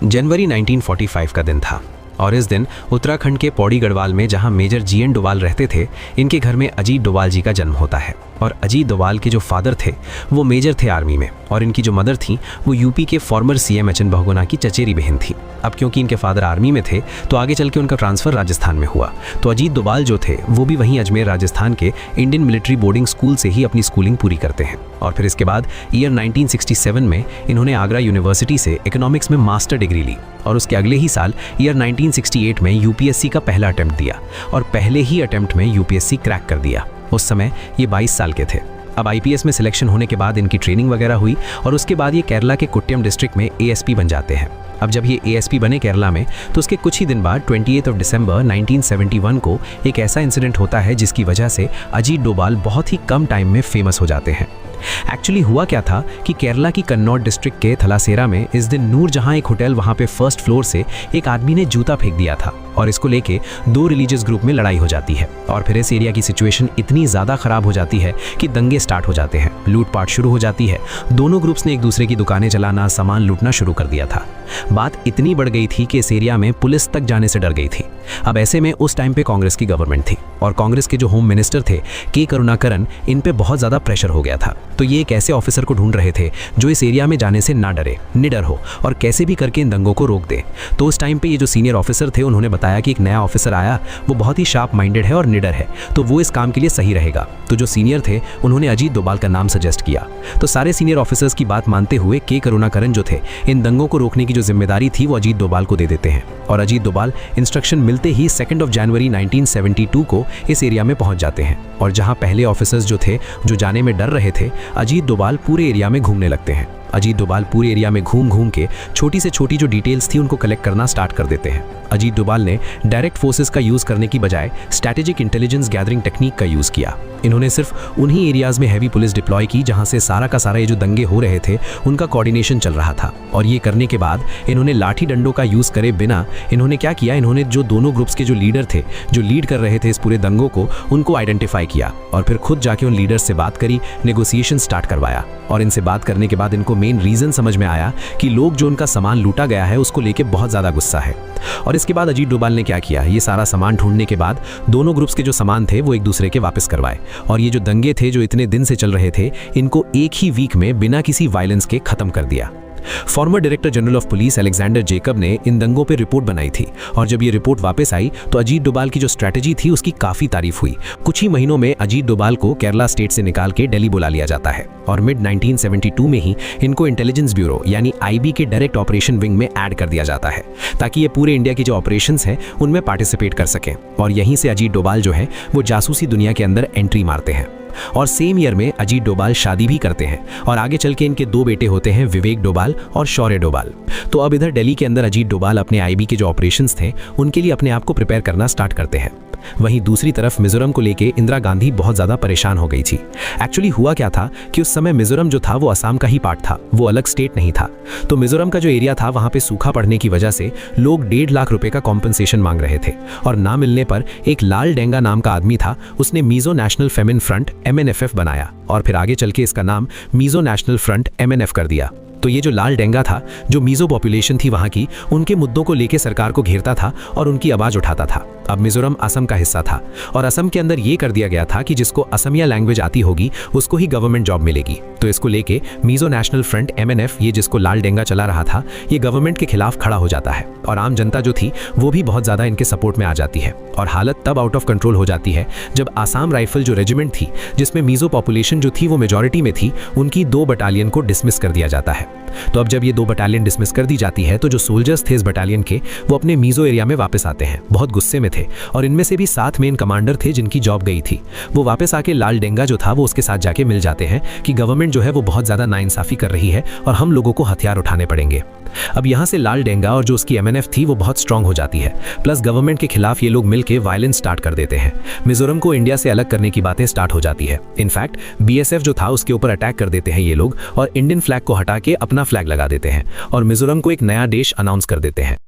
जनवरी 1945 का दिन था और इस दिन उत्तराखंड के पौड़ी गढ़वाल में जहां मेजर जीएन डोभाल रहते थे, इनके घर में अजीत डोभाल जी का जन्म होता है। और अजीत डोभाल के जो फादर थे वो मेजर थे आर्मी में, और इनकी जो मदर थी वो यूपी के फॉर्मर सीएम एचएन बहुगुणा की चचेरी बहन थी। अब क्योंकि इनके फादर आर्मी में थे तो आगे चल के उनका ट्रांसफ़र राजस्थान में हुआ, तो अजीत डोभाल जो थे वो भी वहीं अजमेर राजस्थान के इंडियन मिलिट्री बोर्डिंग स्कूल से ही अपनी स्कूलिंग पूरी करते हैं। और फिर इसके बाद ईयर 1967 में इन्होंने आगरा यूनिवर्सिटी से इकोनॉमिक्स में मास्टर डिग्री ली, और उसके अगले ही साल ईयर 1968 में यूपीएससी का पहला अटेम्प्ट दिया और पहले ही अटेम्प्ट में यूपीएससी क्रैक कर दिया। उस समय ये 22 साल के थे। अब आईपीएस में सिलेक्शन होने के बाद इनकी ट्रेनिंग वगैरह हुई और उसके बाद ये केरला के कुट्टियम डिस्ट्रिक्ट में एएसपी बन जाते हैं। अब जब ये एएसपी बने केरला में, तो उसके कुछ ही दिन बाद 28 दिसंबर 1971 को एक ऐसा इंसिडेंट होता है जिसकी वजह से अजीत डोभाल बहुत ही कम टाइम में फेमस हो जाते हैं। एक्चुअली हुआ क्या था कि केरला की कन्नौज डिस्ट्रिक्ट के थलासेरा में इस दिन नूर जहां एक होटल, वहां पे फर्स्ट फ्लोर से एक आदमी ने जूता फेंक दिया था, और इसको लेके दो रिलीजियस ग्रुप में लड़ाई हो जाती है। और फिर इस एरिया की सिचुएशन इतनी ज़्यादा ख़राब हो जाती है कि दंगे स्टार्ट हो जाते हैं, लूटपाट शुरू हो जाती है। दोनों ग्रुप्स ने एक दूसरे की दुकानें जलाना, सामान लूटना शुरू कर दिया था। बात इतनी बढ़ गई थी कि इस एरिया में पुलिस तक जाने से डर गई थी। अब ऐसे में उस टाइम पे कांग्रेस की गवर्नमेंट थी और कांग्रेस के जो होम मिनिस्टर थे के करुणाकरन, इन पे बहुत ज़्यादा प्रेशर हो गया था। तो ये एक ऐसे ऑफिसर को ढूंढ रहे थे जो इस एरिया में जाने से ना डरे, निडर हो और कैसे भी करके इन दंगों को रोक दे। तो उस टाइम पे ये जो सीनियर ऑफिसर थे उन्होंने बताया कि एक नया ऑफिसर आया, वो बहुत ही शार्प माइंडेड है और निडर है, तो वो इस काम के लिए सही रहेगा। तो जो सीनियर थे उन्होंने अजीत डोभाल का नाम सजेस्ट किया। तो सारे सीनियर ऑफिसर्स की बात मानते हुए के करुणाकरन जो थे, इन दंगों को रोकने की जो जिम्मेदारी थी वो अजीत डोभाल को दे देते हैं। और अजीत डोभाल इंस्ट्रक्शन मिलते ही 2 जनवरी 1972 को इस एरिया में पहुंच जाते हैं। और जहां पहले ऑफिसर्स जो थे जो जाने में डर रहे थे, अजीत डोभाल पूरे एरिया में घूमने लगते हैं। अजीत डोभाल पूरे एरिया में घूम घूम के छोटी से छोटी जो डिटेल्स थी उनको कलेक्ट करना स्टार्ट कर देते हैं। अजीत डोभाल ने डायरेक्ट फोर्सेस का यूज़ करने की बजाय स्ट्रैटेजिक इंटेलिजेंस गैदरिंग टेक्निक का यूज़ किया। इन्होंने सिर्फ उन्हीं एरियाज़ में हैवी पुलिस डिप्लॉय की जहां से सारा का सारा ये जो दंगे हो रहे थे उनका कोऑर्डिनेशन चल रहा था। और ये करने के बाद इन्होंने लाठी डंडों का यूज़ करे बिना इन्होंने क्या किया, इन्होंने जो दोनों ग्रुप्स के जो लीडर थे, जो लीड कर रहे थे इस पूरे दंगों को, उनको आइडेंटिफाई किया और फिर खुद जाके उन लीडर्स से बात करी, नेगोशिएशन स्टार्ट करवाया। और इनसे बात करने के बाद इनको मेन रीज़न समझ में आया कि लोग जो उनका सामान लूटा गया है उसको लेके बहुत ज़्यादा गुस्सा है। और इसके बाद अजीत डोभाल ने क्या किया, ये सारा सामान ढूंढने के बाद दोनों ग्रुप्स के जो सामान थे वो एक दूसरे के वापस करवाए। और ये जो दंगे थे जो इतने दिन से चल रहे थे, इनको एक ही वीक में बिना किसी वायलेंस के खत्म कर दिया। Farmer director general of police Alexander Jacob ने इन दंगों पर रिपोर्ट बनाई थी, और जब ये रिपोर्ट वापस आई तो अजीत डोभाल की जो स्ट्रैटेजी थी उसकी काफ़ी तारीफ हुई। कुछ ही महीनों में अजीत डोभाल को केरला स्टेट से निकाल के दिल्ली बुला लिया जाता है, और मिड 1972 में ही इनको इंटेलिजेंस ब्यूरो यानी आईबी के डायरेक्ट ऑपरेशन विंग में ऐड कर दिया जाता है, ताकि ये पूरे इंडिया की जो ऑपरेशंस हैं उनमें पार्टिसिपेट कर सकें। और यहीं से अजीत डोभाल जो है वो जासूसी दुनिया के अंदर एंट्री मारते हैं। और सेम ईयर में अजीत डोभाल शादी भी करते हैं, और आगे चल के इनके 2 बेटे होते हैं, विवेक डोभाल और शौर्य डोभाल। तो अब इधर दिल्ली के अंदर अजीत डोभाल अपने आईबी के जो ऑपरेशंस थे उनके लिए अपने आप को प्रिपेयर करना स्टार्ट करते हैं। वहीं दूसरी तरफ मिजोरम को लेके इंदिरा गांधी बहुत ज़्यादा परेशान हो गई थी। एक्चुअली हुआ क्या था कि उस समय मिजोरम जो था वो असम का ही पार्ट था, वो अलग स्टेट नहीं था। तो मिजोरम का जो एरिया था वहाँ पे सूखा पड़ने की वजह से लोग 1.5 लाख रुपए का कॉम्पनसेशन मांग रहे थे, और ना मिलने पर एक लाल डेंगा नाम का आदमी था, उसने Mizo National Famine Front MNFF बनाया, और फिर आगे चल के इसका नाम मिजो नेशनल फ्रंट MNF कर दिया। तो ये जो लाल डेंगा था, जो मिजो पॉपुलेशन थी वहाँ की, उनके मुद्दों को लेके सरकार को घेरता था और उनकी आवाज़ उठाता था। अब मिजोरम असम का हिस्सा था, और असम के अंदर ये कर दिया गया था कि जिसको असमिया लैंग्वेज आती होगी उसको ही गवर्नमेंट जॉब मिलेगी। तो इसको लेके मिजो नेशनल फ्रंट MNF, ये जिसको लाल डेंगा चला रहा था, ये गवर्नमेंट के खिलाफ खड़ा हो जाता है, और आम जनता जो थी वो भी बहुत ज़्यादा इनके सपोर्ट में आ जाती है। और हालत तब आउट ऑफ कंट्रोल हो जाती है जब आसाम राइफल जो रेजिमेंट थी, जिसमें मिजो पॉपुलेशन जो थी वो मेजॉरिटी में थी, उनकी 2 बटालियन को डिसमिस कर दिया जाता है। तो अब जब ये 2 बटालियन डिसमिस कर दी जाती है तो जो सोल्जर्स थे इस बटालियन के, वो अपने मिजो एरिया में वापस आते हैं, बहुत गुस्से में थे। और इनमें से भी 7 मेन कमांडर थे जिनकी जॉब गई थी। वो वापस आके लाल डेंगा जो था वो उसके साथ जाके मिल जाते हैं कि गवर्नमेंट जो है वो बहुत ज़्यादा नाइंसाफ़ी कर रही है और हम लोगों को हथियार उठाने पड़ेंगे। अब यहाँ से लाल डेंगा और जो उसकी MNF थी वो बहुत स्ट्रांग हो जाती है, प्लस गवर्नमेंट के खिलाफ ये लोग मिलके वायलेंस स्टार्ट कर देते हैं। मिजोरम को इंडिया से अलग करने की बातें स्टार्ट हो जाती है। इनफैक्ट BSF जो था उसके ऊपर अटैक कर देते हैं ये लोग, और इंडियन फ्लैग को हटा के अपना फ्लैग लगा देते हैं और मिजोरम को एक नया देश अनाउंस कर देते हैं।